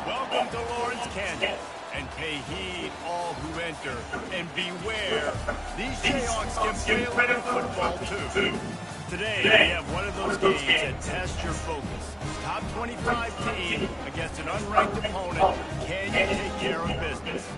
Welcome to Lawrence, Kansas, and pay heed all who enter, and beware, these Jayhawks can play a little football too. Today, we have one of those games that tests your focus. Top 25 team against an unranked opponent. Can you take care of business?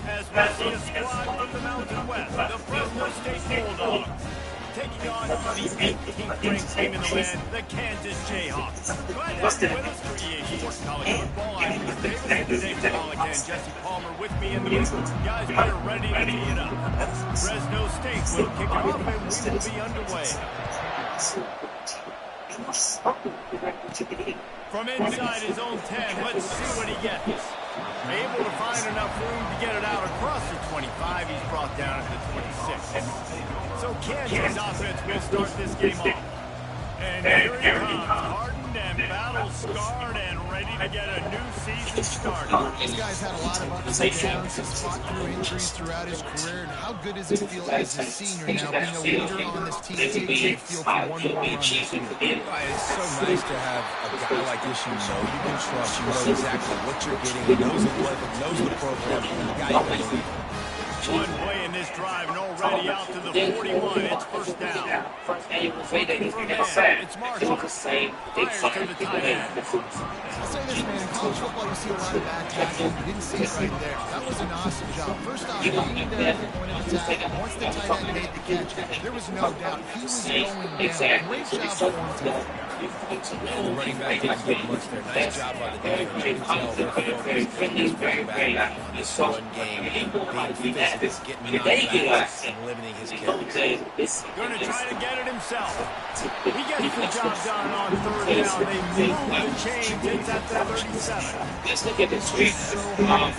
As we see a squad from the Mountain West, the Fresno State Bulldogs, taking on the 18th ranked team in the land, the Kansas Jayhawks. Glad to have you with us for EA Sports College Football. I'm your favorite, David Pollock and Jesse Palmer with me in the booth. Guys, we are ready to tee it up. Fresno State will kick it off and we will be underway. From inside his own 10, let's see what he gets. Able to find enough room to get it out across the 25. He's brought down at the 26. So Kansas offense will start this game off. And here he comes, hardened and battle-scarred and ready to get a new season started. This guy's had a lot of ups and downs. He's fought through injuries throughout his career. And how good does it feel as a senior now being a leader on this team, taking the field for one more run this year? It's so nice to have a guy like this you know you can trust. You know exactly what you're getting. He knows the playbook, knows the program. The guy you can believe. One play in this drive and already out to the 41. It's first down. It's Marshall. Fires to the tight end. I'll say this, man. In college football, you see a lot of bad tackling. You didn't see it right there. That was an awesome job. First off, he knew there was a point of attack. Once the tight end made the catch, there was no doubt he was going down. Great job for him today. The running back didn't get much there. Nice job by the defense. You can tell they're focused. Running back in this one game, being physical, getting knockbacks, and limiting his carries. Going to try to get it himself. He gets the job done on third down. They move the chains. It's at the 37. Let's look at the street.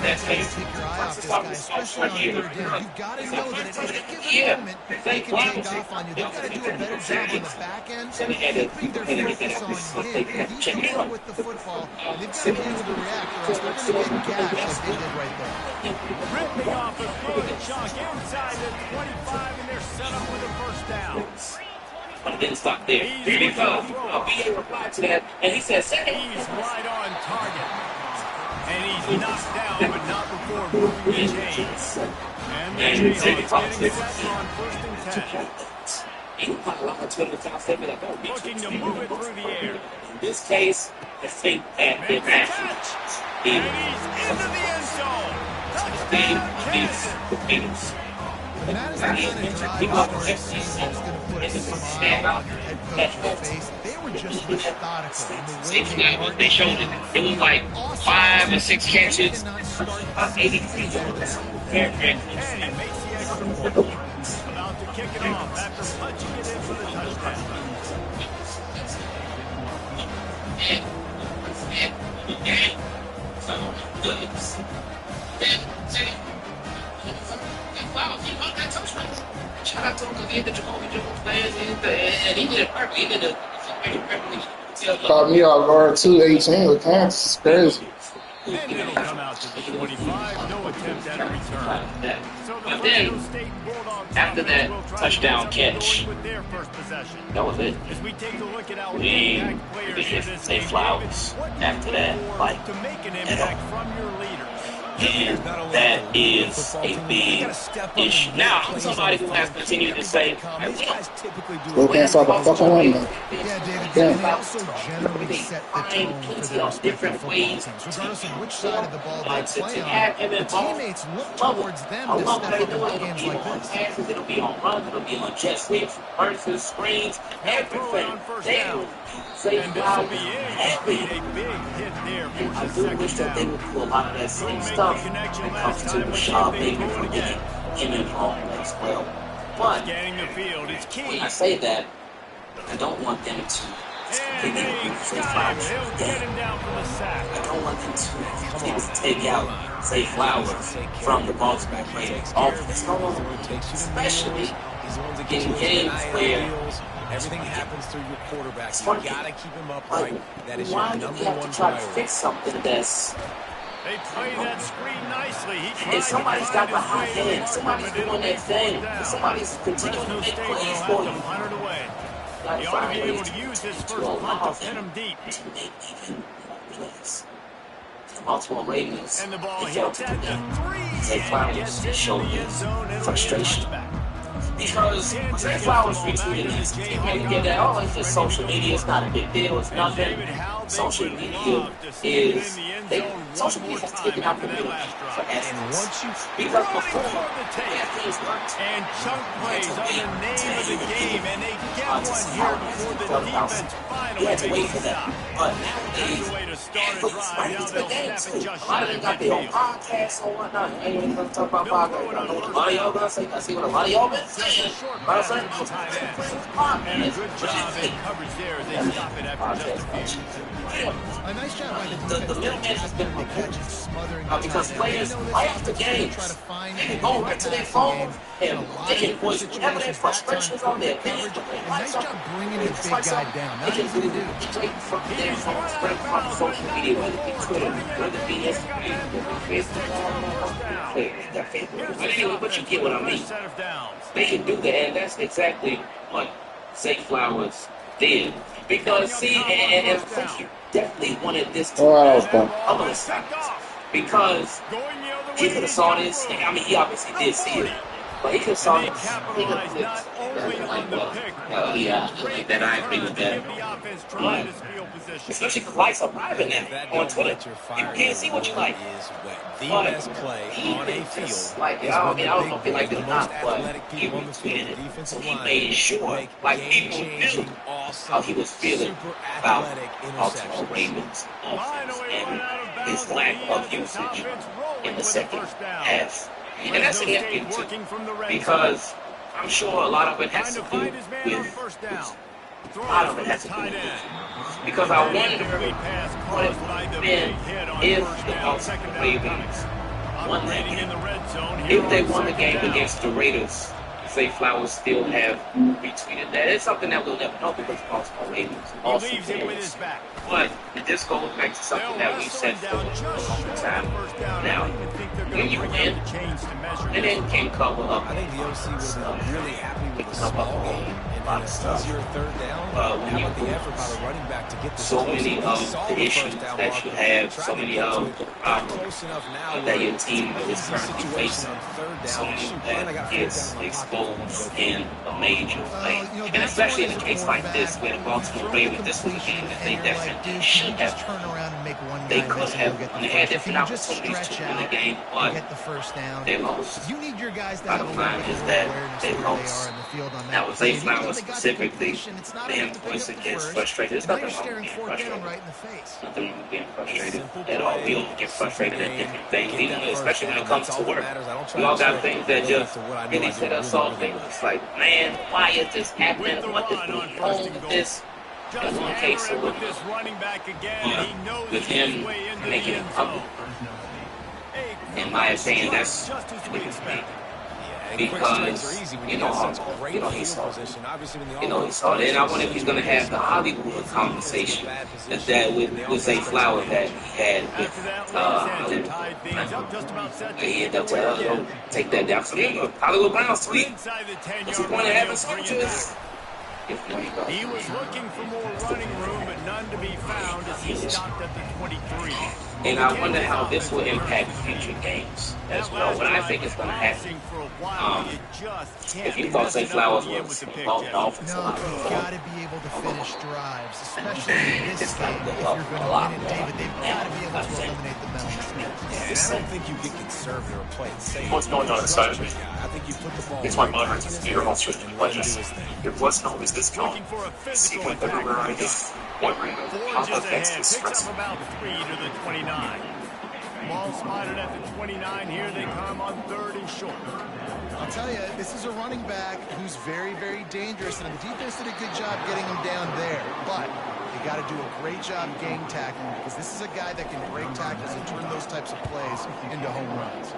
That's Take your eye off this guy, especially on third down. You've got to know that at any given moment, they can take off on you. They've got to do a better job on the back end. Keeping their focus on him. He's dealing with the football. And they've got to be able to react, or else they're going to get gashed like they did right there. Ripping off a good chunk inside the 25, and they're set up with a first down. But it didn't stop there. Here we go. BA replied to that, and he said, second. He's right on target. And he's knocked down, but not before moving the chains. And the Jayhawks getting set on first and 10. Looking to move it through the air. In this case, the fake at the match. And he's into the end zone. Touchdown, Kansas. The Madison County drive started going to put a smile on your head coach's face. They were just methodical in the way they showed it. It was like 5 or 6 catches. 83 yards. And he makes the extra point. About to kick it off after punching it in for the touchdown. Shout out to him because he hit the Jacoby Jones plans and he did it perfectly. He did it perfectly. Caught me off guard 218 with Kansas. It's crazy. And it'll come out to the 25. No attempt at a return. So the But then, Fresno State Bulldogs after that will try to touchdown get catch, going with their first possession. that was it. As we take a look at our We impact players hit for this say game, Flowers what do after you that, look for like, to make an at impact all. from your leaders? And that is a big issue. Now, somebody who has continued to say, Still can't stop a fucking run, man. Yeah, David, Yeah. they also generally set the tone for their respective football teams. Regardless of which side of the ball they play on, the teammates look towards them to step up in games like this. Passes, it'll be on runs, it'll be on jet sweeps, versus screens, everything. They will say And this will be everything. a big hit there for I the do second wish that they down. would do a lot of that same stuff when it comes to Rashad Bateman from getting him involved as well. But Scanning the field is when key. I say that, I don't want them to And they got him. He'll get him down for the sack. I don't want them to take out, say, Flowers from the Baltimore Ravens offense. Especially in games where everything happens through your quarterback. You Funky. gotta keep him upright. That is your why do number you have one to try to priority. fix something that's They play that screen nicely. He tried and somebody's to got find the hot his way hand. to Somebody's but it'll doing be that thing. fourth down. Somebody's continuing to Fresno make State will plays have for to you. punt it away. Like He ought to be able ways to use his to first punt allow to pin him deep. to make even more plays. the Baltimore Ravens, And the ball they failed hits to at do the that. 3. Zay Flowers showed his frustration. Because Zay Flowers retweeted this, he made get that, oh, it's just social media, it's not a big deal, it's nothing. Social media is, social media has taken out the middle for athletes. Because before, athletes weren't. And chunk plays are the name of the game, and they get one here before the defense finally had to wait makes for a that. stop. But That's nowadays, the way to start a athletes drive. right Now into the they'll game snap too. it just A lot of shy them of got their own midfield. podcasts or whatnot. Ain't even gonna talk about podcasts. A lot of y'all gonna say, I see what a lot of y'all been saying. But I'm saying, those podcasts. And a good job in coverage there as they stop it after just a few. A nice job by the defense. The middleman has been removed. Smothering Because players, right after games, they can go right to their phone and they can voice whatever their frustrations are, their opinions, but they nice job bringing the big guy down. they can do it straight from their phone, straight from social media, whether it be Twitter, whether it be Instagram, whether it be Facebook. But anyway, but you get what I mean. They can do that, and that's exactly what Zay Flowers did. Because, see, and I think he definitely wanted this to happen. I'm going to stop this. Because he could have saw this. I mean, he obviously did see it. But he could have saw this. He could have flipped. Like, well, yeah, like that. I agree with that. Especially because likes are private now on Twitter. You can't see what you like. The best play on a field. Like, I don't know if you like it or not, but he retweeted it. So he made sure, like, people knew how he was feeling about Baltimore Ravens offense and his lack of usage in the second half. And that's an FP too, because I'm sure a lot of it has to do with a lot of it has to do with it. Because I wonder what it would have been if the Baltimore Ravens won that game. If they won the game against the Raiders, Zay Flowers still have retweeted that. It's something that we'll never know because Baltimore Ravens also fans. But this goes back to something that we said for a long time. Now, when you win, and then can cover up. I think the OC would have been really happy with the small game and easier third down. When you the effort by the running back to get the so many of the issues that you have, so many of the problems that your team is currently facing, so many that gets exposed in a major way. And especially in a case like this, where the Baltimore Ravens, this was a game that they definitely should have. They could have, and they had different opportunities to win the game, but they lost. You need your guys to Bottom line is that they lost. Now, with Zay Flowers specifically, the voicing gets frustrated. There's nothing wrong with being frustrated. Nothing wrong with being frustrated at all. We all get frustrated at different things, even especially when it comes to work. We all got things that just really set us off. It's like, man, why is this happening? What is going on with this? In one case, or with him making it public. In my opinion, that's what it's made. Because, he saw it. And I wonder if he's going to have the Hollywood conversation that with Zay Flowers that he had with Hollywood. He ended up, well, take that down. So there you go. Hollywood Brown's tweet. What's the point of having switches? He was looking for more running room, but none to be found as he stopped at the 23. And I wonder how this will impact future games as well. What I think is going to happen, if you thought Zay Flowers was involved in offense a lot before, got to be able to finish drives, especially in this game. If you're going to win it, David, they've got to be able to eliminate the mental mistakes. And I don't think you get conservative or play it safe. What's going on inside of me? I think you put the ball. It's my moderate computer on switch pledges. It wasn't always this calm. See what everywhere I go. Wondering how that affects this stress. Picks up about 3 to the 29. Ball spotted at the 29. Here they come on 3rd and short. I'll tell you, this is a running back who's very, very dangerous, and the defense did a good job getting him down there. But you got to do a great job gang tackling because this is a guy that can break tackles and turn those types of plays into home runs.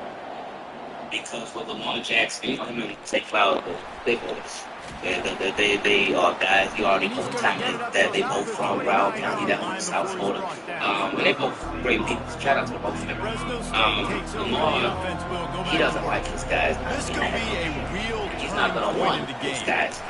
because with Lamar Jackson, you know, him and Zay Flowers, they boys. They are guys you already know the time that they both from Broward County, down in South Florida. And they both great people. Shout out to both of them. Lamar, he doesn't like his guys. He's not going to want his guys.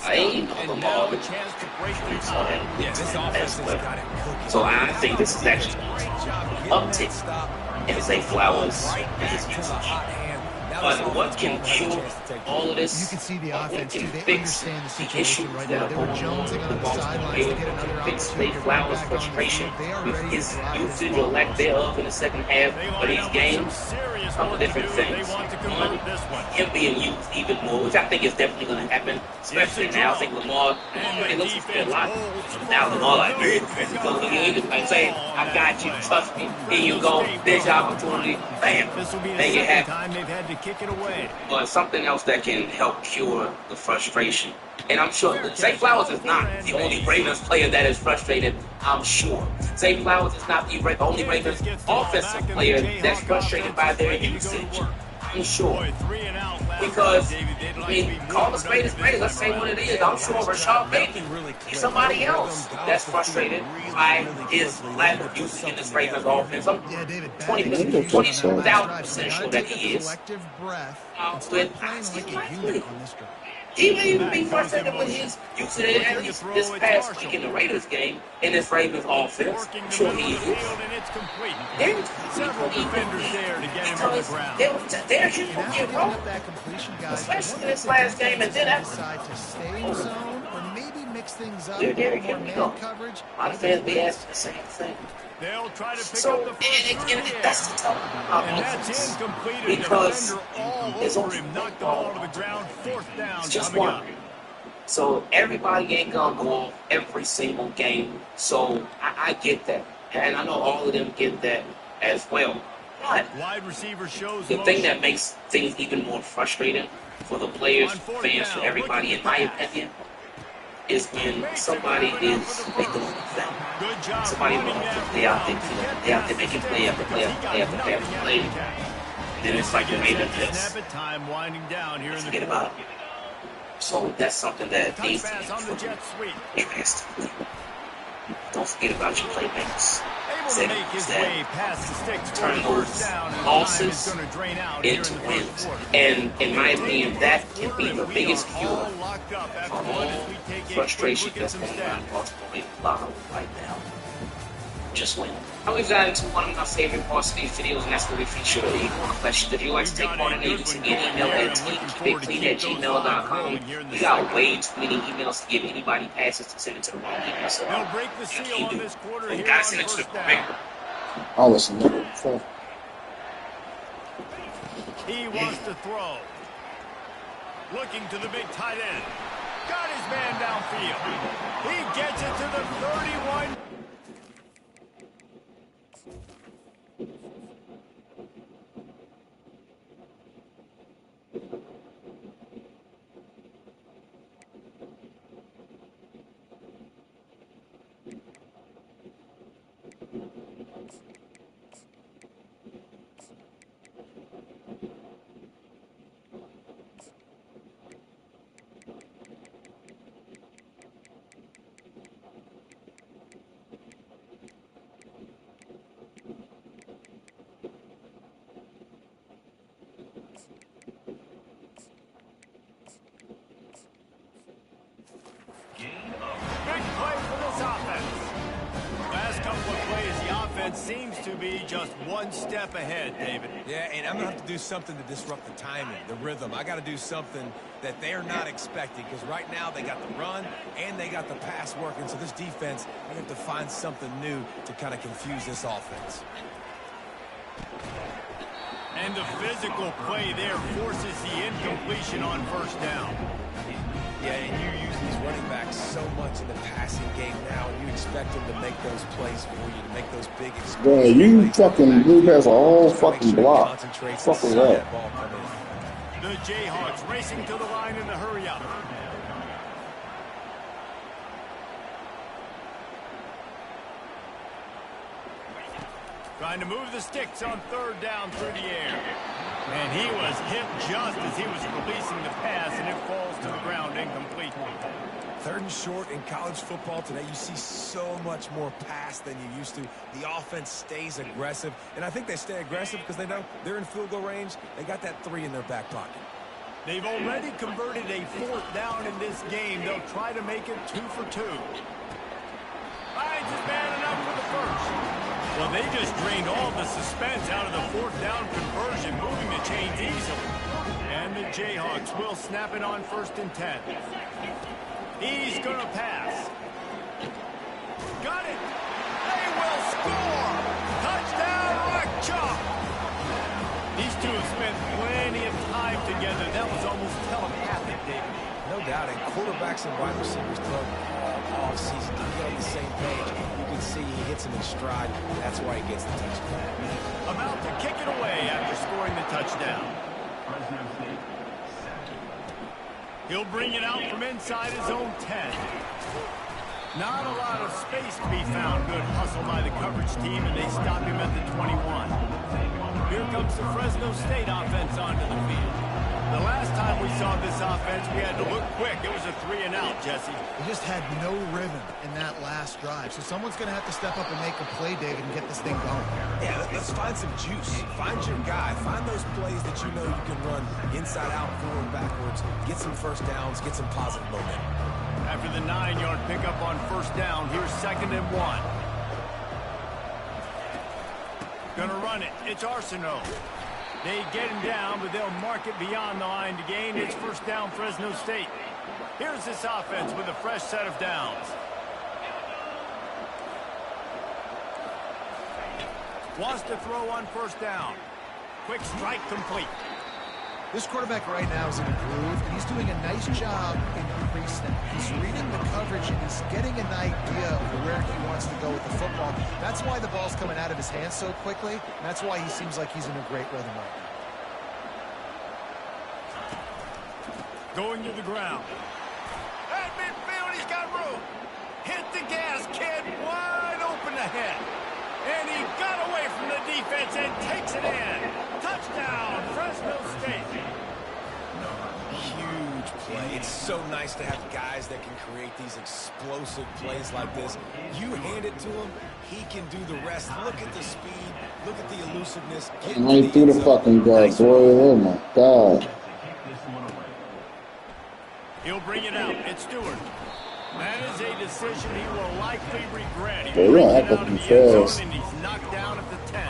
I ain't know Lamar. Yeah, this offense has got it cooking. So I think this is actually an uptick in Zay Flowers and his usage. But what can cure all of this? You can see the offense too. They Fix understand the the situation issues right that now. are They were going on jonesing with on the sidelines to get another fix opportunity Zay to Flowers' back on the frustration field. They are with ready his to drive this usage or ball. lack thereof in the second half of these games. A couple different things. One, him being used even more, which I think is definitely going to happen, especially now. I think Lamar already looks for a lot. Now Lamar like, man, he's going to get in and say, I got you, trust me. Here you go. There's your opportunity. Bam. Make it happen. They've had to kick it away. But something else that can help cure the frustration. And I'm sure Zay Flowers is not the only Ravens player that is frustrated, I'm sure. Zay Flowers is not the only Ravens offensive player that's frustrated by their usage. I'm sure. Because, I mean, call the spade a spade. Let's say what it is. I'm sure Rashad Bateman is somebody else that's frustrated by his lack of usage in this Ravens offense. I'm 20,000% sure that he is. But I see likely. He may even be frustrated with his usage at least this past week in the Raiders game in this Ravens offense. I'm sure he is. Several defenders there to get him on the ground. They're here for you, bro. Especially this last game, and then decide to stay in zone or maybe mix things up. Here we go. Coverage. A lot of fans be asking the same thing. They'll try to pick So, up the first and that's the tough and that's incomplete. because all it's over only him, knocked the ball to the ground. Fourth down. It's just coming one. up. So everybody ain't gonna go off every single game. So I get that, and I know all of them get that as well. But Wide receiver shows the motion. thing that makes things even more frustrating for the players, fans, for everybody, in my opinion, is when somebody is making a mistake. Good job Somebody running will that they out there, ball. they out there making play after play after play after play after play. Then it's like the Ravens just Snap it time winding down here in the forget about it. So that's something that needs to pass on the jet sweep. be addressed. Don't forget about your playmakers. Able to make his way past the sticks. Turn those losses into wins. And in my opinion, that can be the biggest cure for all frustration that's going on in Baltimore locker room right now. Just win. Now we've gotten to one of my favorite parts of these videos, and that's where we feature the Eagle question. If you'd like to take part in it, you can send me an email at teamkeepitclean@gmail.com. We got way too many emails to give anybody passes to send it to the wrong email. So They'll break the seal on this quarter we here gotta on send it to the first down. correct. I'll listen to it before. He wants to throw. Looking to the big tight end. Got his man downfield. He gets it to the 31. Big play for this offense. Last couple of plays, the offense seems to be just one step ahead, David. Yeah, and I'm going to have to do something to disrupt the timing, the rhythm. I got to do something that they're not expecting, because right now they got the run and they got the pass working. So this defense, they have to find something new to kind of confuse this offense. And the physical play there forces the incompletion on first down. Yeah, and you use these running backs so much in the passing game now, and you expect them to make those plays for you, to make those big explosive Bro, you plays. fucking blew past a whole Just gotta make fucking sure he block. concentrates Fuck and was see that? ball come in. The Jayhawks racing to the line in the hurry up. Trying to move the sticks on third down through the air. And he was hit just as he was releasing the pass, and it falls to the ground incomplete. 3rd and short in college football today. You see so much more pass than you used to. The offense stays aggressive, and I think they stay aggressive because they know they're in field goal range. They got that 3 in their back pocket. They've already converted a 4th down in this game. They'll try to make it 2 for 2. Hines is man enough for the first. Well, they just drained all the suspense out of the 4th down conversion, moving the chains easily. And the Jayhawks will snap it on 1st and 10. He's going to pass. Got it. They will score. Touchdown, Rock Chalk. These two have spent plenty of time together. That was almost telepathic, David. No doubt, and quarterbacks and wide receivers throw all season to get on the same page. You can see he hits him in stride. That's why he gets the touchdown. About to kick it away after scoring the touchdown. He'll bring it out from inside his own 10. Not a lot of space to be found. Good hustle by the coverage team, and they stop him at the 21. Here comes the Fresno State offense onto the field. The last time we saw this offense, we had to look quick. It was a 3-and-out, Jesse. They just had no rhythm in that last drive. So someone's going to have to step up and make a play, David, and get this thing going. Yeah, let's find some juice. Find your guy. Find those plays that you know you can run inside out, forward, backwards. Get some 1st downs. Get some positive momentum. After the 9-yard pickup on 1st down, here's 2nd and 1. Gonna run it. It's Arsenault. They get him down, but they'll mark it beyond the line to gain. It's 1st down, Fresno State. Here's this offense with a fresh set of downs. Wants to throw on 1st down. Quick strike complete. This quarterback right now is in a groove, and he's doing a nice job in pre-snap. He's reading the coverage, and he's getting an idea of where he wants to go with the football. That's why the ball's coming out of his hands so quickly, and that's why he seems like he's in a great rhythm right now. Going to the ground. At midfield, he's got room. Hit the gas, kid. Wide open ahead. And he got away from the defense and takes it in. Touchdown, Fresno State. Huge play. It's so nice to have guys that can create these explosive plays like this. You hand it to him, he can do the rest. Look at the speed. Look at the elusiveness. Right through the fucking guard, boy. Oh, my God. He'll bring it out. It's Stewart. That is a decision he will likely regret. He's Yeah, out of the end zone and he's knocked down at the 10.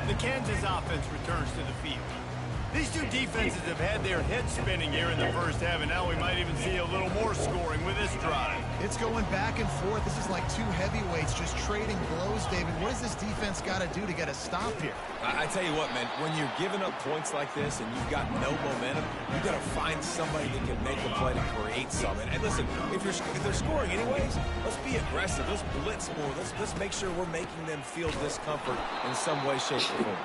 The Kansas offense returns to the field. These two defenses have had their heads spinning here in the 1st half, and now we might even see a little more scoring with this drive. It's going back and forth. This is like two heavyweights just trading blows, David. What does this defense got to do to get a stop here? I tell you what, man, when you're giving up points like this and you've got no momentum, you got to find somebody that can make a play to create something. And listen, if they're scoring anyways, let's be aggressive. Let's blitz more. Let's make sure we're making them feel discomfort in some way, shape, or form.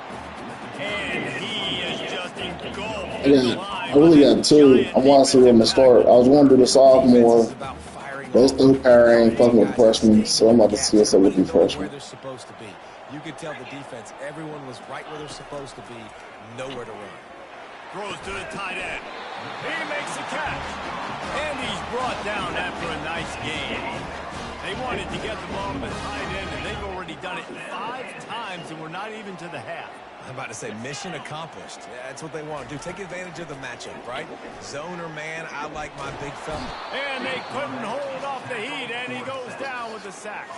And he is just engulfed. I really got 2. I want to see them to start. I was going to do the sophomore. But still carrying, fucking with freshmen, so I'm about to see us up with the freshmen. Where they're supposed to be. You could tell the defense, everyone was right where they're supposed to be, nowhere to run. Throws to the tight end. He makes the catch. And he's brought down after a nice game. They wanted to get the ball to the tight end, and they've already done it 5 times, and we're not even to the half. I'm about to say mission accomplished. That's what they want to do. Take advantage of the matchup, right? Zone or man, I like my big fella. And they couldn't hold off the heat, and he goes down with the sack.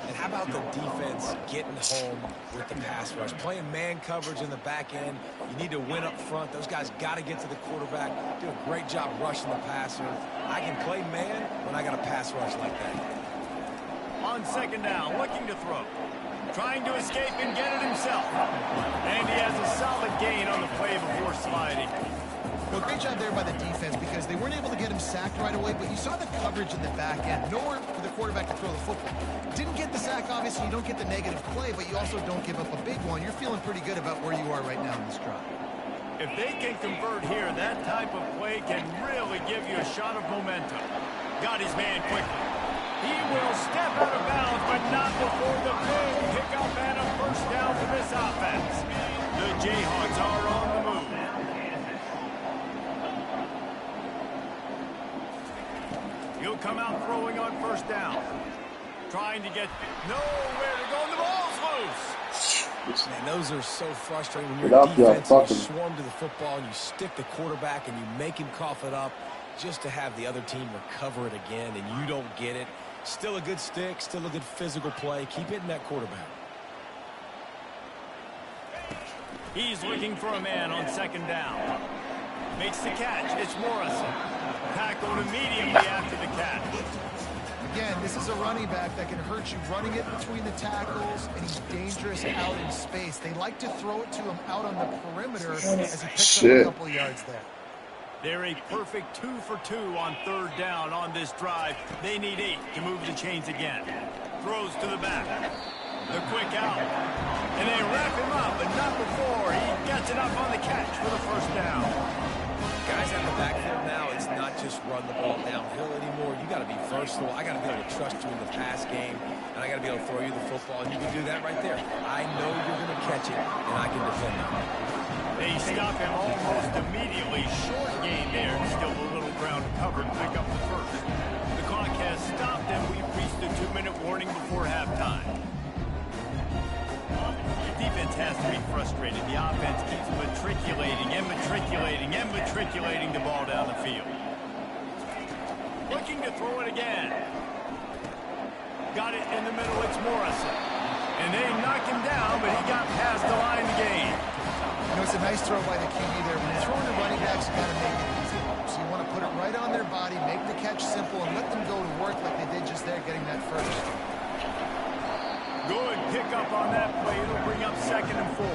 And how about the defense getting home with the pass rush? Playing man coverage in the back end. You need to win up front. Those guys got to get to the quarterback. Do a great job rushing the passer. I can play man when I got a pass rush like that. On 2nd down, looking to throw. Trying to escape and get it himself. And he has a solid gain on the play before sliding. Well, great job there by the defense because they weren't able to get him sacked right away, but you saw the coverage in the back end. Nowhere for the quarterback to throw the football. Didn't get the sack, obviously. You don't get the negative play, but you also don't give up a big one. You're feeling pretty good about where you are right now in this drive. If they can convert here, that type of play can really give you a shot of momentum. Got his man quickly. He will step out of bounds, but not before the big pickup and a 1st down for this offense. The Jayhawks are on the move. throwing on first down. Trying to get nowhere to go, and the ball's loose. Man, those are so frustrating when you're defense, you swarm to the football, and you stick the quarterback, and you make him cough it up just to have the other team recover it again, and you don't get it. Still a good stick, still a good physical play. Keep hitting that quarterback. He's looking for a man on second down. Makes the catch. It's Morrison. Tackled immediately after the catch. Again, this is a running back that can hurt you running it between the tackles, and he's dangerous out in space. They like to throw it to him out on the perimeter as he picks up a couple of yards there. They're a perfect 2 for 2 on third down on this drive. They need 8 to move the chains again. Throws to the back. The quick out. And they wrap him up, but not before he gets it up on the catch for the first down. Guys out in the backfield now, it's not just run the ball downhill anymore. You got to be versatile. I got to be able to trust you in the pass game, and I got to be able to throw you the football, and you can do that right there. I know you're going to catch it, and I can defend it. They stop him almost immediately. Short gain there. Still a little ground to cover to pick up the first. The clock has stopped, and we've reached the 2-minute warning before halftime. The defense has to be frustrated. The offense keeps matriculating and matriculating and matriculating the ball down the field. Looking to throw it again. Got it in the middle. It's Morrison. And they knock him down, but he got past the line to gain. You know, it's a nice throw by the QB there. When you're throwing the running backs, you got to make it easy. So you want to put it right on their body, make the catch simple, and let them go to work like they did just there, getting that first. Good pickup on that play. It'll bring up 2nd and 4.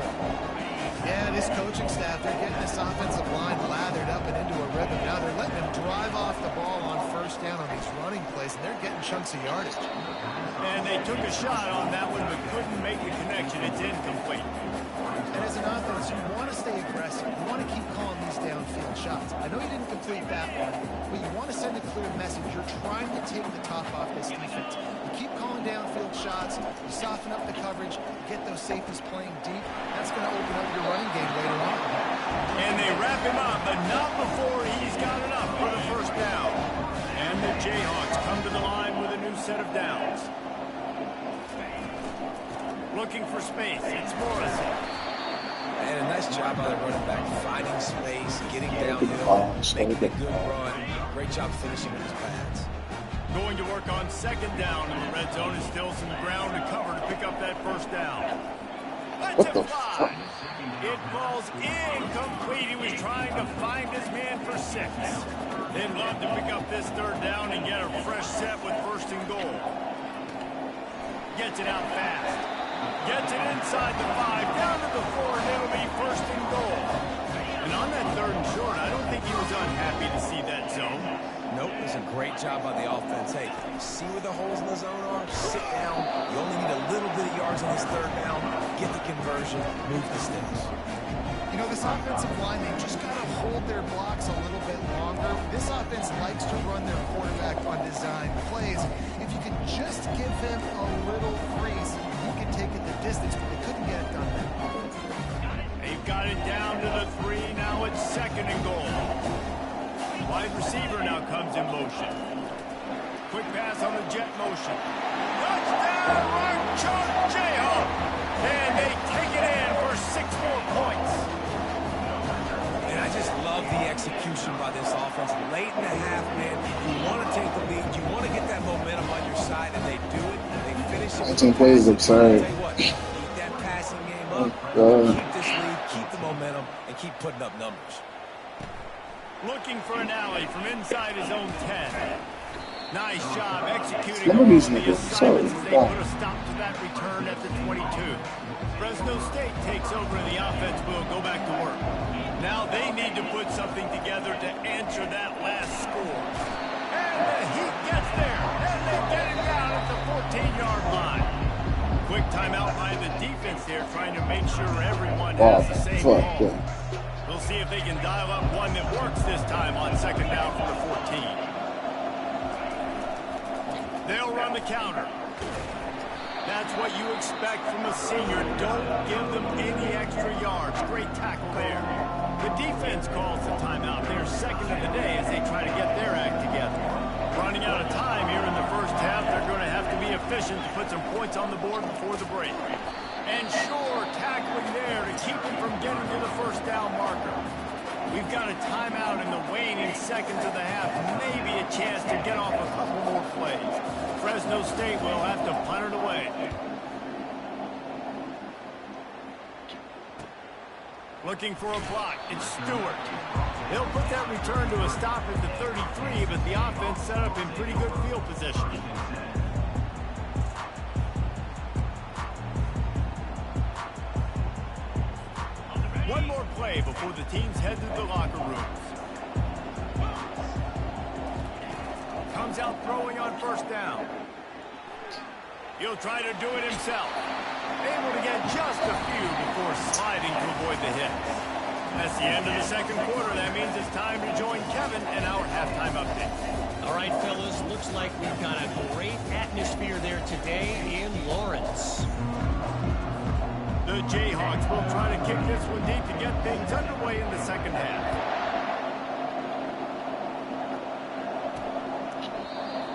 Yeah, this coaching staff, they're getting this offensive line lathered up and into a rhythm. Now they're letting them drive off the ball on first down on these running plays, and they're getting chunks of yardage. And they took a shot on that one, but couldn't make the connection. It's incomplete. And as an offense, you want to stay aggressive. You want to keep calling these downfield shots. I know you didn't complete that one, but you want to send a clear message. You're trying to take the top off this defense. You keep calling downfield shots. You soften up the coverage. You get those safeties playing deep. That's going to open up your running game later on. And they wrap him up, but not before he's got enough for the first down. And the Jayhawks come to the line with a new set of downs. Looking for space. It's Morrison. And a nice job by the running back, finding space, getting downhill, making a good run. Great job finishing with his pads. Going to work on 2nd down in the red zone. Is still some ground to cover to pick up that first down. That's a fly. It falls incomplete. He was trying to find his man for 6. They'd love to pick up this 3rd down and get a fresh set with 1st and goal. Gets it out fast. Gets it inside the 5, down to the 4, and it'll be 1st and goal. And on that 3rd and short, I don't think he was unhappy to see that zone. Nope, it was a great job by the offense. Hey, see where the holes in the zone are? Sit down. You only need a little bit of yards on this 3rd down. Get the conversion, move the sticks. You know, this offensive line, they just got to hold their blocks a little bit longer. This offense likes to run their quarterback on design plays. If you could just give him a little freeze, he can take it the distance, but they couldn't get it done there. They've got it down to the 3. Now it's 2nd and goal. Wide receiver now comes in motion. Quick pass on the jet motion. Touchdown, Marchon Jayhawk! And they take it in for 6 more points. And I just love the execution by this offense. Late in the half, man, you want to take the lead. You want to get that momentum on your side, and they do it. They finish it. 18 plays absurd. Keep that passing game up. Keep this lead, keep the momentum, and keep putting up numbers. Looking for an alley from inside his own 10. Nice job executing Some of these niggas, assignments as they put a stop to that return at the 22. Fresno State takes over and the offense will go back to work. Now they need to put something together to answer that last score. And the Heat gets there. And they get him down at the 14-yard line. Quick timeout by the defense there, trying to make sure everyone has the same ball. We'll see if they can dial up one that works this time on 2nd down from the 14. They'll run the counter. That's what you expect from a senior. Don't give them any extra yards. Great tackle there. The defense calls the timeout. They're 2nd of the day as they try to get their act together. Running out of time here in efficient to put some points on the board before the break. And sure, tackling there to keep him from getting to the first down marker. We've got a timeout in the waning seconds of the half. Maybe a chance to get off a couple more plays. Fresno State will have to punt it away. Looking for a block. It's Stewart. They'll put that return to a stop at the 33, but the offense set up in pretty good field position. One more play before the teams head to the locker rooms. Comes out throwing on first down. He'll try to do it himself. Able to get just a few before sliding to avoid the hit. That's the end of the second quarter. That means it's time to join Kevin in our halftime update. All right, fellas, looks like we've got a great atmosphere there today in Lawrence. The Jayhawks will try to kick this one deep to get things underway in the second half.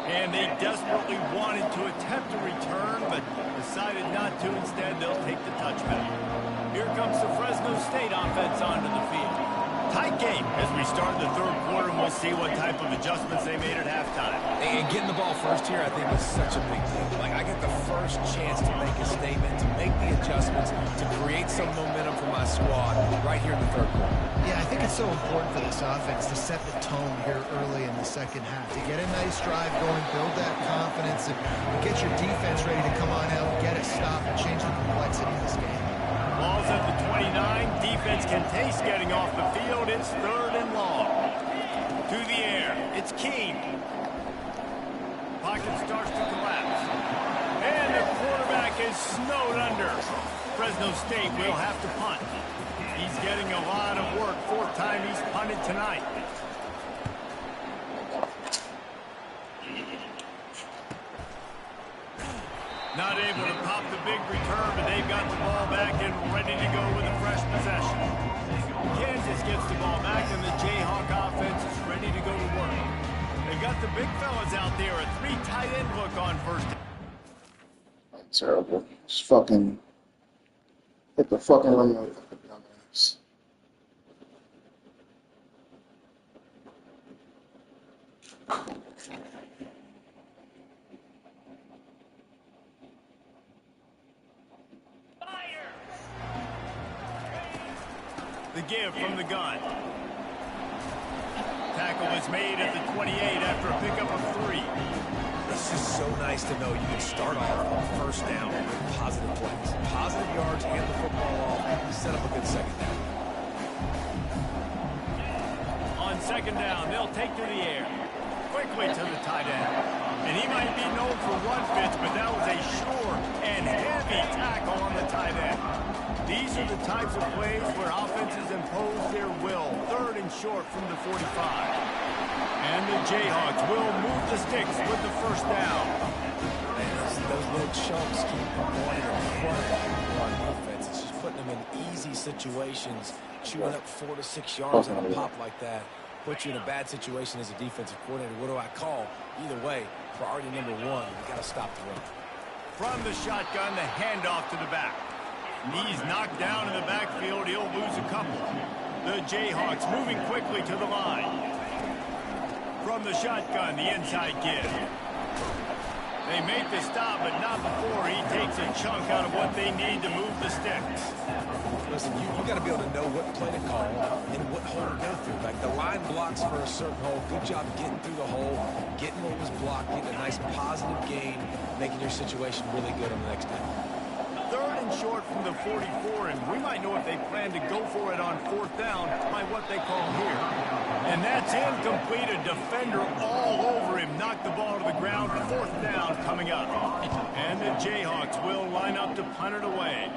And they desperately wanted to attempt a return, but decided not to. Instead, they'll take the touchback. Here comes the Fresno State offense onto the field. Tight game as we start the third quarter, and we'll see what type of adjustments they made at halftime. And getting the ball first here, I think, is such a big deal. Like, I get the first chance to make a statement, to make the adjustments, to create some momentum for my squad right here in the third quarter. Yeah, I think it's so important for this offense to set the tone here early in the second half, to get a nice drive going, build that confidence, and get your defense ready to come on out, get a stop, and change the complexity of this game. Ball's at the 29. Defense can taste getting off the field. It's third and long. To the air. It's Keene. Pocket starts to collapse. And the quarterback is snowed under. Fresno State will have to punt. He's getting a lot of work. Fourth time he's punted tonight. Not able to pop the big return, but they've got the ball back and ready to go with a fresh possession. Kansas gets the ball back, and the Jayhawk offense is ready to go to work. They've got the big fellas out there, a three tight end look on first. Terrible. Just fucking hit the fucking rim. The give from the gun. Tackle is made at the 28 after a pickup of 3. It's just so nice to know you can start off on first down with positive plays. Positive yards, hand the football off, set up a good second down. On second down, they'll take to the air. Quickly to the tight end. And he might be known for run fits, but that was a short and heavy tackle on the tight end. These are the types of plays where offenses impose their will. Third and short from the 45. And the Jayhawks will move the sticks with the first down. Man, those little chunks keep going in front on defense. It's just putting them in easy situations, chewing up 4 to 6 yards on a pop like that. Put you in a bad situation as a defensive coordinator. What do I call? Either way, priority number one, we got to stop the run. From the shotgun, the handoff to the back. He's knocked down in the backfield. He'll lose a couple. The Jayhawks moving quickly to the line. From the shotgun, the inside give. They make the stop, but not before he takes a chunk out of what they need to move the sticks. Listen, you got to be able to know what play to call and what hole to go through. Like, the line blocks for a certain hole. Good job getting through the hole, getting what was blocked, getting a nice positive gain, making your situation really good on the next down. Third and short from the 44, and we might know if they plan to go for it on fourth down by what they call here. And that's incomplete. A defender all over him. Knocked the ball to the ground. Fourth down coming up. And the Jayhawks will line up to punt it away.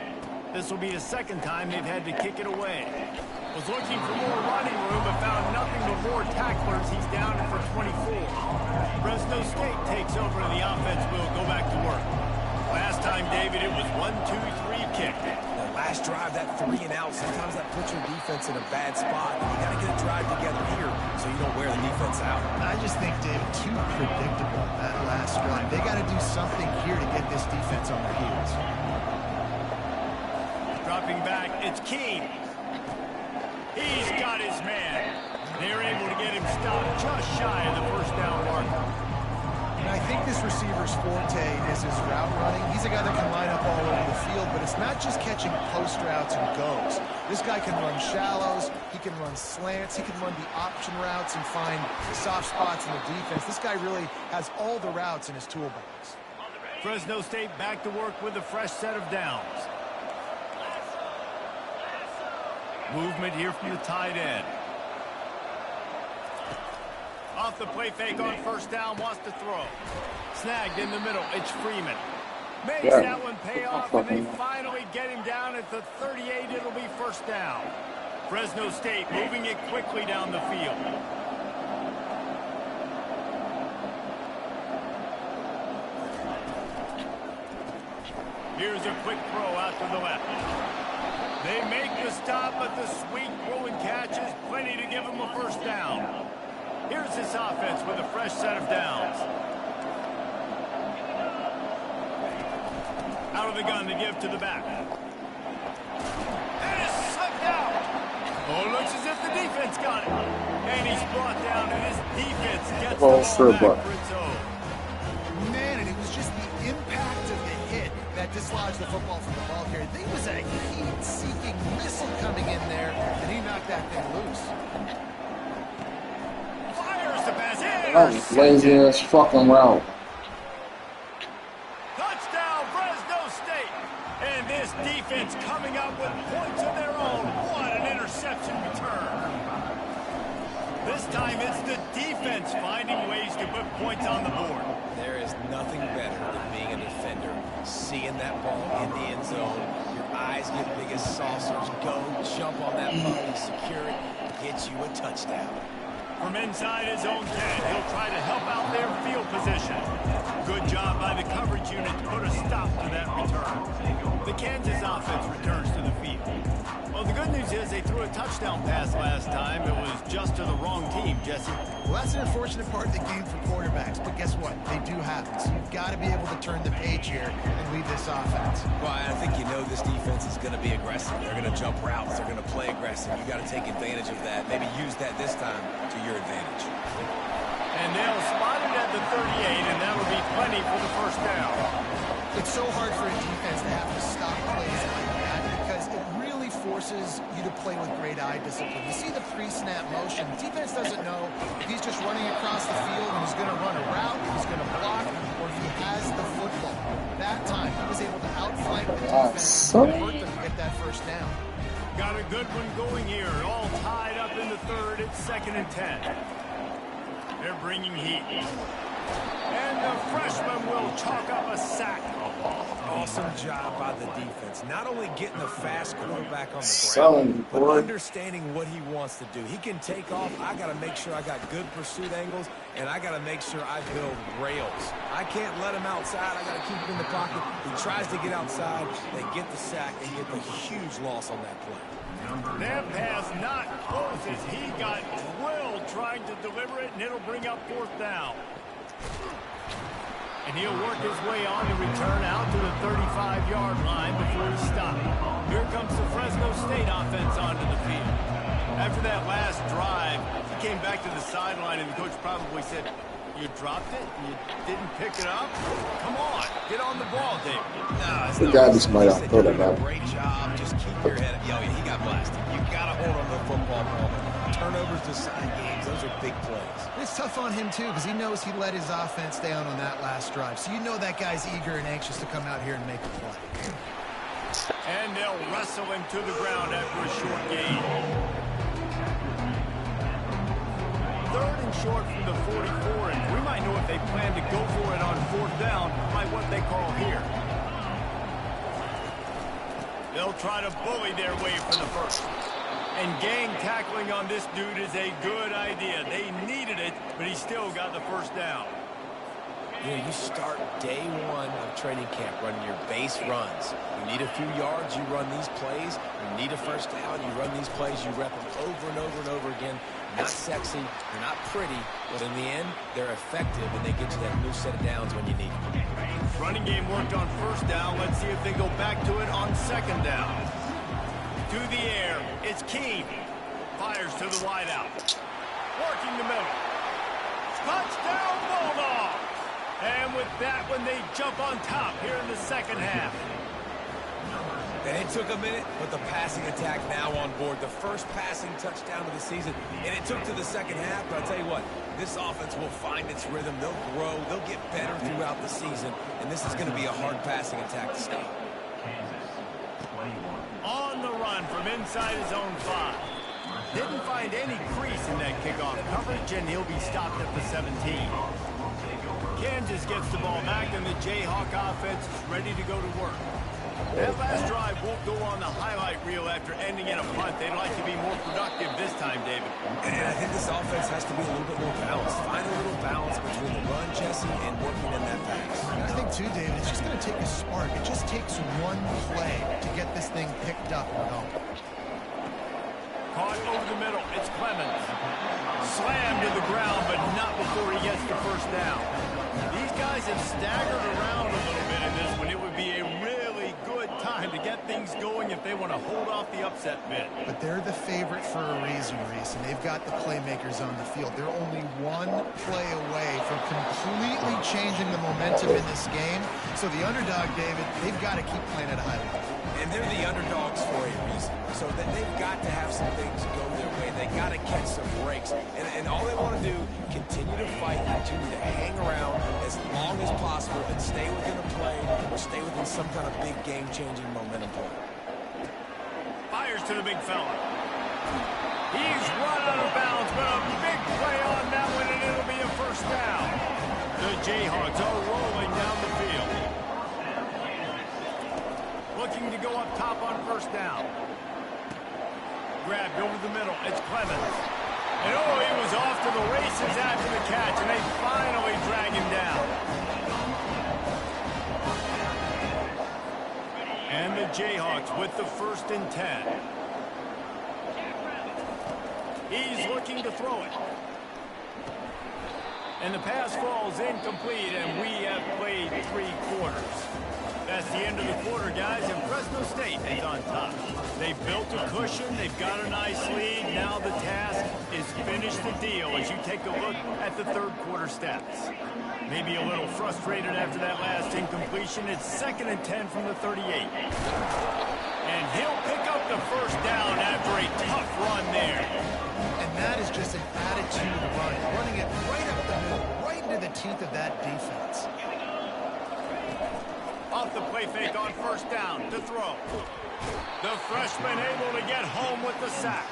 This will be the second time they've had to kick it away. Was looking for more running room, but found nothing but more tacklers. He's down for 24. Fresno State takes over, and the offense will go back to work. Last time, David, it was 1-2-3 kick. The last last drive, that 3 and out, sometimes that puts your defense in a bad spot. You got to get a drive together here so you don't wear the defense out. I just think, David, too predictable that last run. They got to do something here to get this defense on their heels. Dropping back, it's Keene. He's got his man. They're able to get him stopped just shy of the first down mark. And I think this receiver's forte is his route running. He's a guy that can line up all over the field, but it's not just catching post routes and goes. This guy can run shallows, he can run slants, he can run the option routes and find soft spots in the defense. This guy really has all the routes in his toolbox. Fresno State back to work with a fresh set of downs. Movement here from the tight end. Off the play fake on first down, wants to throw. Snagged in the middle, it's Freeman. Makes that one pay off, and they finally get him down at the 38. It'll be first down. Fresno State moving it quickly down the field. Here's a quick throw out to the left. They make the stop, but the sweet throw and catch is plenty to give them a first down. Here's this offense with a fresh set of downs. Out of the gun to give to the back. And it's slipped out. Oh, looks as if the defense got it. And he's brought down, and his defense gets the ball back for its own. Man, and it was just the impact of the hit that dislodged the football from the ball carrier. There was a heat-seeking missile coming in there, and he knocked that thing loose. Fires the pass in. That's lazy ass fucking route. Touchdown, Fresno State. And this defense coming up with points of their own. What an interception return. This time it's the defense finding ways to put points on the board. There is nothing better than being a defender. Seeing that ball in the end zone, your eyes get big as saucers. Go, jump on that puck, secure it, get you a touchdown. From inside his own 10, he'll try to help out their field position. Good job by the coverage unit to put a stop to that return. The Kansas offense returns to the field. Well, the good news is they threw a touchdown pass last time. It was just to the wrong team, Jesse. Well, that's an unfortunate part of the game for quarterbacks, but guess what? They do happen. So you've got to be able to turn the page here and lead this offense. Well, I think you know this defense is going to be aggressive. They're going to jump routes. They're going to play aggressive. You got to take advantage of that. Maybe use that this time to your advantage. And they'll spot it at the 38, and that'll be plenty for the first down. It's so hard for a defense to have to stop plays like that because it really forces you to play with great eye discipline. You see the pre-snap motion. The defense doesn't know if he's just running across the field and he's going to run a route, if he's going to block, or if he has the football. That time, he was able to outflank the defense and hurt them to get that first down. Got a good one going here. All tied up in the third. It's 2nd and 10. They're bringing heat. And the freshman will chalk up a sack. Awesome job by the defense. Not only getting the fast quarterback on the ground, but understanding what he wants to do. He can take off. I got to make sure I got good pursuit angles, and I got to make sure I build rails. I can't let him outside. I got to keep him in the pocket. He tries to get outside. They get the sack and get the huge loss on that play. That pass not close as he got drilled trying to deliver it, and it'll bring up 4th down. And he'll work his way on to return out to the 35-yard line before he stopped. Here comes the Fresno State offense onto the field. After that last drive, he came back to the sideline, and the coach probably said, "You dropped it? You didn't pick it up? Come on, get on the ball, Dave." No, it's The not guy right. just might have thrown it back. Great job. Just keep your head up. Yo, he got blasted. You got to hold on to the football ball. Turnovers decide games. Those are big plays. It's tough on him, too, because he knows he let his offense down on that last drive. So you know that guy's eager and anxious to come out here and make a play. And they'll wrestle him to the ground after a short gain. 3rd and short from the 44, and we might know if they plan to go for it on 4th down by what they call here. They'll try to bully their way for the first. And gang tackling on this dude is a good idea. They needed it, but he still got the first down. You know, you start day one of training camp running your base runs. You need a few yards, you run these plays. You need a first down, you run these plays. You rep them over and over and over again. Not sexy, they're not pretty, but in the end, they're effective, and they get you that new set of downs when you need them. Running game worked on first down. Let's see if they go back to it on second down. To the air, it's Keene. Fires to the wideout. Working the middle. Touchdown, Bulldogs! And with that one, they jump on top here in the second half. And it took a minute, but the passing attack now on board. The first passing touchdown of the season. And it took to the second half, but I'll tell you what, this offense will find its rhythm. They'll grow. They'll get better throughout the season. And this is going to be a hard passing attack to stop. On the run from inside his own 5. Didn't find any crease in that kickoff coverage, and he'll be stopped at the 17. Kansas gets the ball back, and the Jayhawk offense is ready to go to work. That last drive won't go on the highlight reel after ending in a punt. They'd like to be more productive this time, David. And I think this offense has to be a little bit more balanced. Find a little balance between the run, Jesse, and working in that pass. And I think, too, David, it's just going to take a spark. It just takes one play to get this thing picked up and going. Caught over the middle. It's Clemens. Slammed to the ground, but not before he gets the first down. These guys have staggered around a little bit in this one. It would be a really good time to get things going if they want to hold off the upset bid. But they're the favorite for a reason, Reese, and they've got the playmakers on the field. They're only one play away from completely changing the momentum in this game. So the underdog, David, they've got to keep playing at a high level. And they're the underdogs for a reason. So that they've got to have some things go their way. They got to catch some breaks. And all they want to do, continue to fight, continue to hang around as long as possible and stay within a play or stay within some kind of big game-changing momentum play. Fires to the big fella. He's run out of bounds, but a big play on that one, and it'll be a first down. The Jayhawks are rolling down the field. Looking to go up top on first down. Grabbed over the middle. It's Clemens. And oh, he was off to the races after the catch, and they finally drag him down. And the Jayhawks with the 1st and 10. He's looking to throw it. And the pass falls incomplete, and we have played 3 quarters. That's the end of the quarter, guys, and Fresno State is on top. They've built a cushion. They've got a nice lead. Now the task is finish the deal as you take a look at the 3rd quarter stats. Maybe a little frustrated after that last incompletion. It's 2nd and 10 from the 38. And he'll pick up the first down after a tough run there. And that is just an attitude run, running it right up the middle, right into the teeth of that defense. Off the play fake on first down to throw. The freshman able to get home with the sack.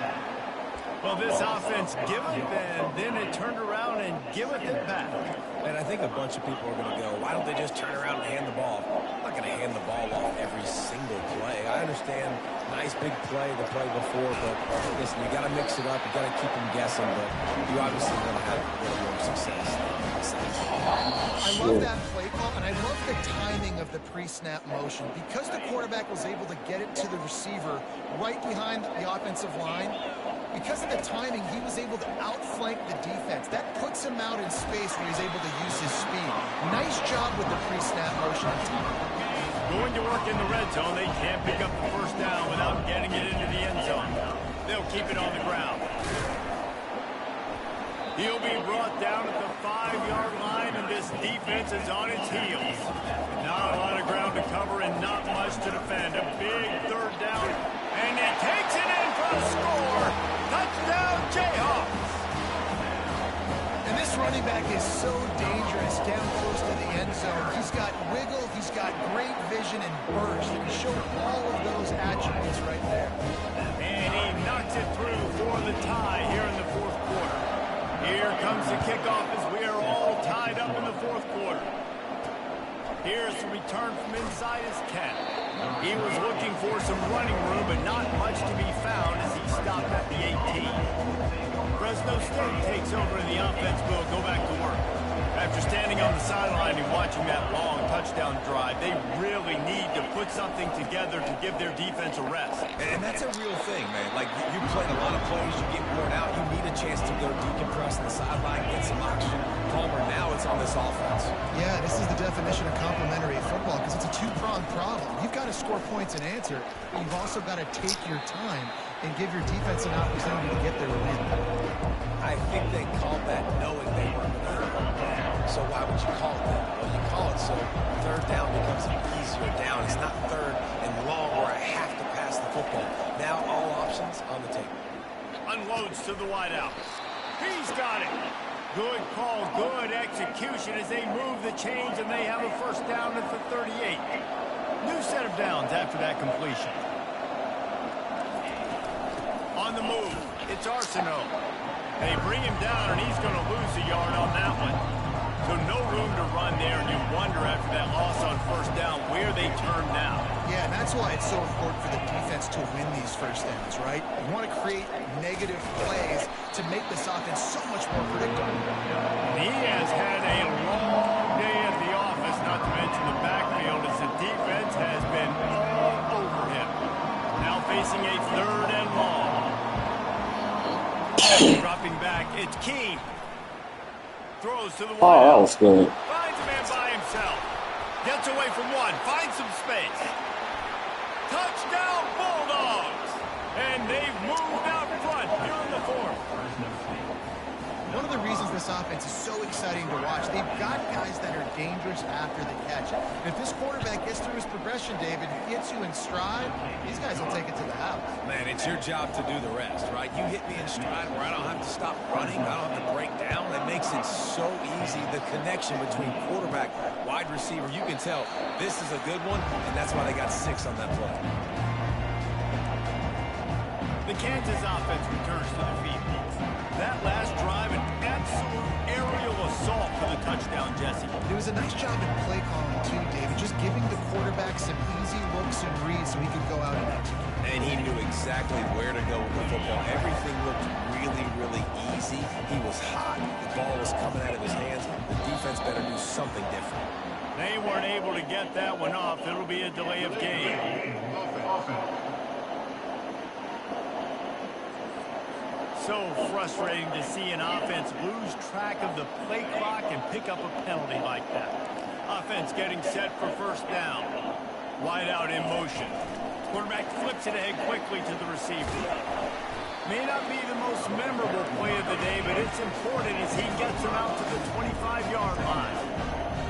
Well, this offense giveth, and then it turned around and giveth it back. And I think a bunch of people are going to go, why don't they just turn around and hand the ball? I'm not going to hand the ball off every single play. I understand nice big play the play before, but listen, you got to mix it up. You got to keep them guessing, but you obviously are going to have a little more success. I love that play call, and I love the timing of the pre-snap motion. Because the quarterback was able to get it to the receiver right behind the offensive line, because of the timing, he was able to outflank the defense. That puts him out in space where he's able to use his speed. Nice job with the pre-snap motion. Going to work in the red zone. They can't pick up the first down without getting it into the end zone. They'll keep it on the ground. He'll be brought down at the 5-yard line, and this defense is on its heels. Not a lot of ground to cover and not much to defend. A big 3rd down, and he takes it in for a score. Touchdown, Jayhawks. And this running back is so dangerous down close to the end zone. He's got wiggle, he's got great vision and burst, and he showed all of those attributes right there. And he knocks it through for the tie here in the 4th quarter. Here comes the kickoff as we are all tied up in the 4th quarter. Here's the return from inside his 10. He was looking for some running room, but not much to be found as he stopped at the 18. Fresno State takes over and the offense will go back to work. After standing on the sideline and touchdown drive. They really need to put something together to give their defense a rest. And that's a real thing, man. Like, you played a lot of plays, you get worn out, you need a chance to go decompress on the sideline, get some oxygen. Palmer, now it's on this offense. Yeah, this is the definition of complementary football because it's a two-pronged problem. You've got to score points and answer, but you've also got to take your time and give your defense an opportunity to get their win. I think they called that knowing they weren't going to. So why would you call it that? Well, you call it so third down becomes an easier down. It's not third and long where I have to pass the football. Now all options on the table. Unloads to the wideout. He's got it. Good call, good execution as they move the chains and they have a first down at the 38. New set of downs after that completion. On the move, it's Arsenault. They bring him down, and he's going to lose a yard on that one. So no room to run there, and you wonder after that loss on first down where they turn now. Yeah, and that's why it's so important for the defense to win these first downs, right? You want to create negative plays to make this offense so much more predictable. He has had a long day at the office, not to mention the backfield, as the defense has been all over him. Now facing a third and long. Dropping back, it's Keene. Throws to the wide. Oh, that was good. Finds a man by himself. Gets away from one. Finds some space. Touchdown Bulldogs. And they've moved out front here in the fourth. One of the reasons this offense is so exciting to watch, they've got guys that are dangerous after the catch. If this quarterback gets through his progression, David, hits you in stride, these guys will take it to the house. Man, it's your job to do the rest, right? You hit me in stride where I don't have to stop running, I don't have to break down. It makes it so easy. The connection between quarterback, wide receiver, you can tell this is a good one, and that's why they got 6 on that play. The Kansas offense returns to the field. That last drive, an absolute aerial assault for the touchdown, Jesse. It was a nice job in play calling, too, David, just giving the quarterback some easy looks and reads so he could go out and execute. And he knew exactly where to go with the football. Everything looked really, really easy. He was hot. The ball was coming out of his hands. The defense better do something different. They weren't able to get that one off. It'll be a delay of game. So frustrating to see an offense lose track of the play clock and pick up a penalty like that. Offense getting set for first down. Wide out in motion. Quarterback flips it ahead quickly to the receiver. May not be the most memorable play of the day, but it's important as he gets him out to the 25-yard line.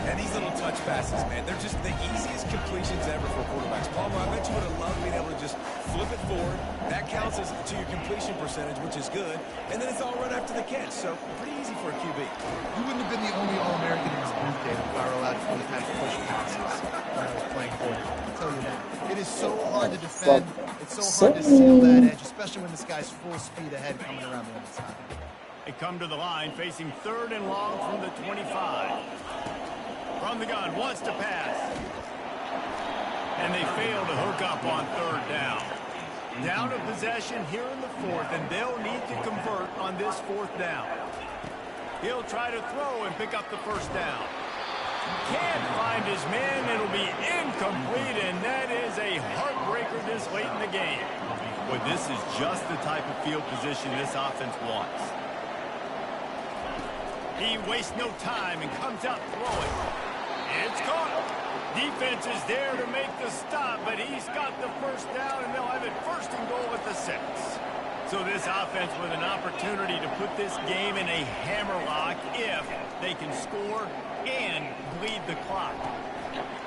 And these little touch passes, man, they're just the easiest completions ever for quarterbacks. Palmer, I bet you would have loved being able to just flip it forward. That counts as to your completion percentage, which is good. And then it's all run after the catch, so pretty easy for a QB. You wouldn't have been the only All-American in his booth, David, if I were allowed to play past push passes when I was playing for him. I'll tell you that. It is so hard to defend. It's so hard to seal that edge, especially when this guy's full speed ahead coming around the inside. They come to the line facing third and long from the 25. From the gun, wants to pass. And they fail to hook up on third down. Down of possession here in the fourth, and they'll need to convert on this fourth down. He'll try to throw and pick up the first down. Can't find his man. It'll be incomplete, and that is a heartbreaker this late in the game. But this is just the type of field position this offense wants. He wastes no time and comes out throwing. It's caught. Defense is there to make the stop, but he's got the first down, and they'll have it first and goal at the 6. So this offense with an opportunity to put this game in a hammerlock if they can score and bleed the clock.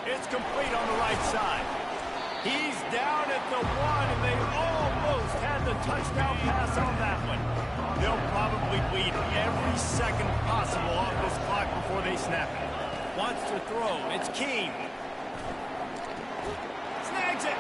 It's complete on the right side. He's down at the 1, and they almost had the touchdown pass on that one. They'll probably bleed every second possible off this clock before they snap it. Wants to throw. It's Keene. Snags it.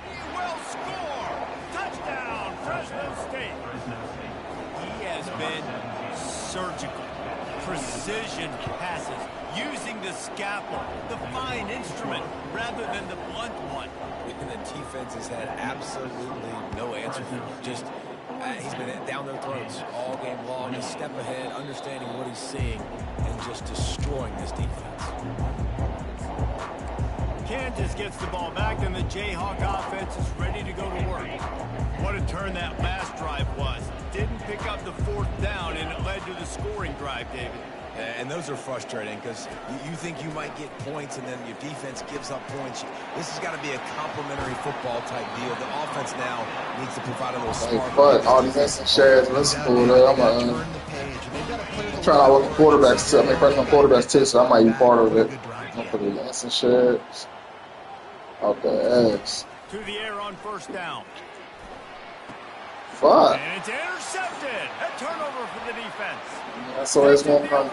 He will score. Touchdown, Fresno State. He has been surgical. precision passes, using the scalpel, the fine instrument, rather than the blunt one. And the defense has had absolutely no answer for him. Just, he's been down their throats all game long, a step ahead, understanding what he's seeing, and just destroying this defense. Kansas gets the ball back, and the Jayhawk offense is ready to go to work. What a turn that last drive was. Didn't pick up the 4th down, and it led to the scoring drive, David. And those are frustrating because you think you might get points and then your defense gives up points. This has got to be a complimentary football type deal. The offense now needs to provide a little spark. But all these instant shares, let's cool there. I'm trying out what the quarterbacks tell me, freshman quarterbacks too, so I might be part of it. I'm putting the instant shares out the ass. To the air on 1st down. Fuck. And it's intercepted. A turnover for the defense. That's always going to come.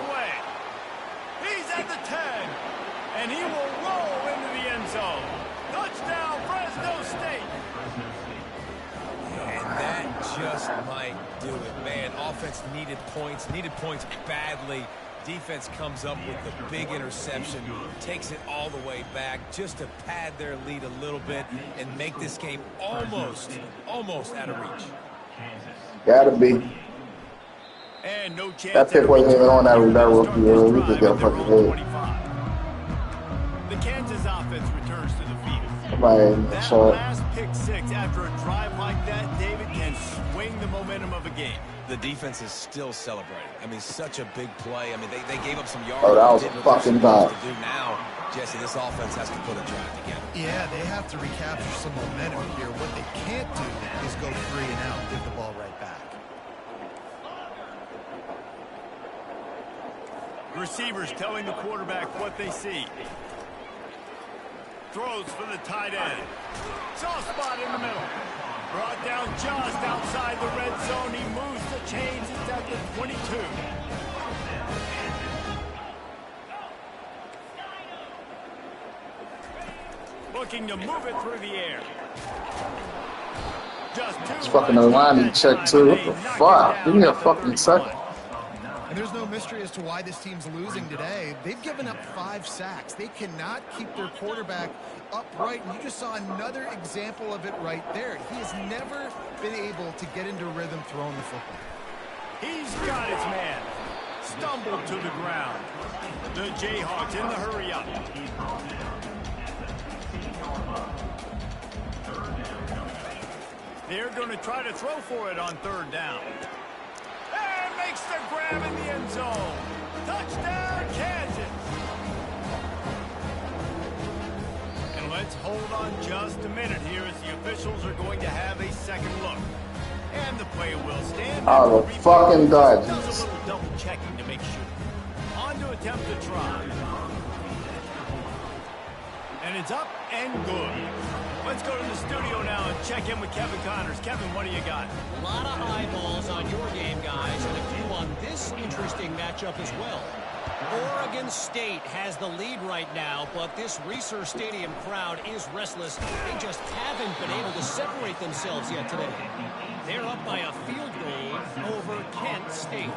He's at the 10, and he will roll into the end zone. Touchdown, Fresno State. And that just might do it, man. Offense needed points badly. Defense comes up with the big interception, takes it all the way back just to pad their lead a little bit and make this game almost out of reach. Gotta be. And no chance that pick wasn't even on that rookie. We just got a fucking head. The Kansas offense returns to the field. That last pick 6 after a drive like that, David, can swing the momentum of a game. The defense is still celebrating. I mean, such a big play. I mean, they gave up some yards. Oh, that was a fucking dive. Now, Jesse, this offense has to put a drive together. Yeah, they have to recapture some momentum here. What they can't do is go 3 and out and give the ball right back. Receivers telling the quarterback what they see. Throws for the tight end. Soft spot in the middle. Brought down just outside the red zone. He moves the chains. It's at the 22. Looking to move it through the air. Just 2. It's fucking a line check too. What the fuck? Give me a fucking second. And there's no mystery as to why this team's losing today. They've given up 5 sacks. They cannot keep their quarterback upright. And you just saw another example of it right there. He has never been able to get into rhythm throwing the football. He's got his man. Stumbled to the ground. The Jayhawks in the hurry up. They're going to try to throw for it on 3rd down. And makes the grab in the end zone. Touchdown, Kansas. And let's hold on just a minute here as the officials are going to have a second look. And the play will stand. Oh, the fucking dodge. Does a little double checking to make sure. On to attempt to try. And it's up and good. Let's go to the studio now and check in with Kevin Connors. Kevin, what do you got? A lot of eyeballs on your game, guys, and a few on this interesting matchup as well. Oregon State has the lead right now, but this Reser Stadium crowd is restless. They just haven't been able to separate themselves yet today. They're up by a field goal over Kent State.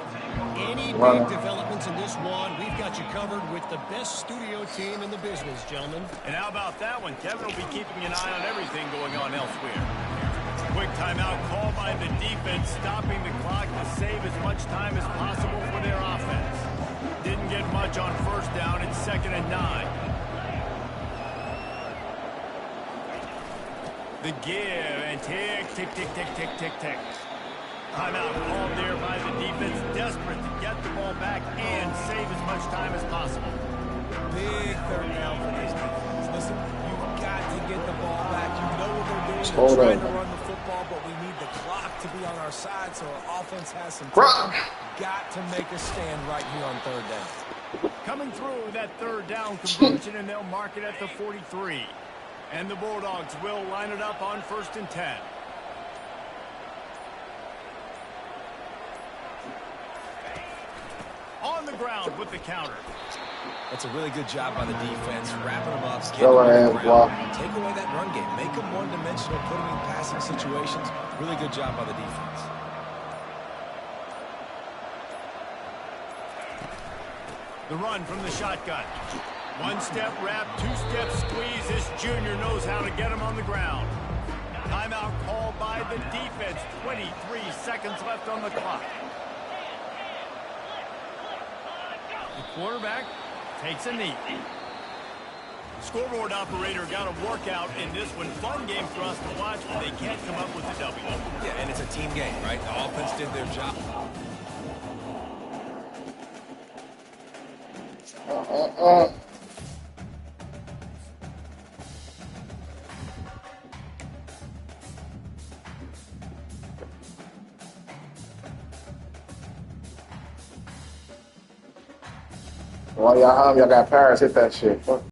Any big developments in this one, we've got you covered with the best studio team in the business, gentlemen. And how about that one? Kevin will be keeping an eye on everything going on elsewhere. Quick timeout call by the defense, stopping the clock to save as much time as possible for their offense. Didn't get much on 1st down. It's 2nd and 9. The give and tick, tick, tick, tick, tick, tick, tick. Timeout called there by the defense, desperate to get the ball back and save as much time as possible. Big 3rd down for this defense. Listen, you've got to get the ball back. You know what they're doing. They're trying to run the football, but we need the clock to be on our side so our offense has some time. Got to make a stand right here on 3rd down. Coming through that 3rd down conversion, and they'll mark it at the 43. And the Bulldogs will line it up on 1st and 10. On the ground with the counter. That's a really good job by the defense, wrapping them up, getting them around. Take away that run game. Make them one-dimensional, put them in passing situations. Really good job by the defense. The run from the shotgun. One-step wrap, two-step squeeze. This junior knows how to get him on the ground. Timeout called by the defense. 23 seconds left on the clock. The quarterback takes a knee. Scoreboard operator got a workout in this one. Fun game for us to watch, but they can't come up with a W. Yeah, and it's a team game, right? The offense did their job. While y'all home, y'all got Paris hit that shit. Fuck.